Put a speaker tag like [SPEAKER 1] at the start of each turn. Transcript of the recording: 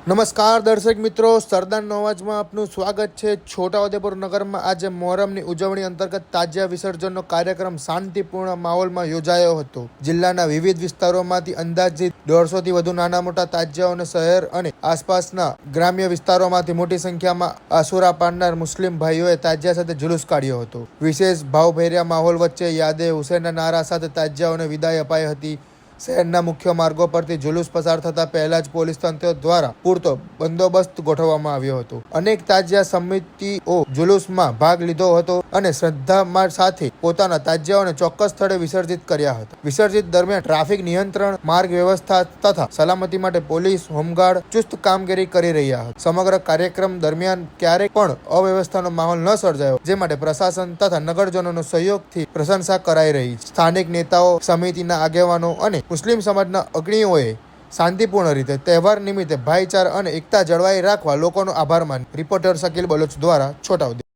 [SPEAKER 1] નમસ્કાર દર્શક મિત્રો, સરદારનો અવાજમાં આપનું સ્વાગત છે। છોટાઉદેપુર નગરમાં આજે મોહરમની ઉજવણી અંતર્ગત તાજિયા વિસર્જનનો કાર્યક્રમ શાંતિપૂર્ણ માહોલમાં યોજાયો હતો। જિલ્લાના વિવિધ વિસ્તારોમાંથી અંદાજિત 150થી વધુ નાના મોટા તાજિયાઓને શહેર અને આસપાસના ગ્રામ્ય વિસ્તારોમાંથી મોટી સંખ્યામાં આશુરા પાડનાર મુસ્લિમ ભાઈઓએ તાજિયા સાથે જુલુસ કાઢ્યો હતો। વિશેષ ભાવભેર્યા માહોલ વચ્ચે યાદે હુસૈનના નારા સાથે તાજિયાઓને વિદાય અપાઈ હતી। શહેરના મુખ્ય માર્ગો પરથી જુલુસ પસાર થતા પહેલા જ પોલીસ તંત્ર દ્વારા પૂરતો બંદોબસ્ત ગોઠવવામાં આવ્યો હતો। અનેક તાજિયા સમિતિઓ જુલુસમાં ભાગ લીધો હતો અને શ્રદ્ધા સાથે પોતાના તાજિયાઓને ચોક્કસ સ્થળે વિસર્જિત કર્યા હતા। વિસર્જિત દરમિયાન ટ્રાફિક નિયંત્રણ, માર્ગ વ્યવસ્થા તથા સલામતી માટે પોલીસ હોમગાર્ડ ચુસ્ત કામગીરી કરી રહ્યા હતા। સમગ્ર કાર્યક્રમ દરમિયાન ક્યારેક પણ અવ્યવસ્થાનો માહોલ ન સર્જાયો, જે માટે પ્રશાસન તથા નગરજનોનો સહયોગથી પ્રશંસા કરાઈ રહી છે। સ્થાનિક નેતાઓ, સમિતિના આગેવાનો અને મુસ્લિમ સમાજના અગ્રણીઓએ શાંતિપૂર્ણ રીતે તહેવાર નિમિત્તે ભાઈચારા અને એકતા જળવાઈ રાખવા લોકોનો આભાર માન્યો। રિપોર્ટર શકીલ બલોચ દ્વારા છોટાઉદેપુર।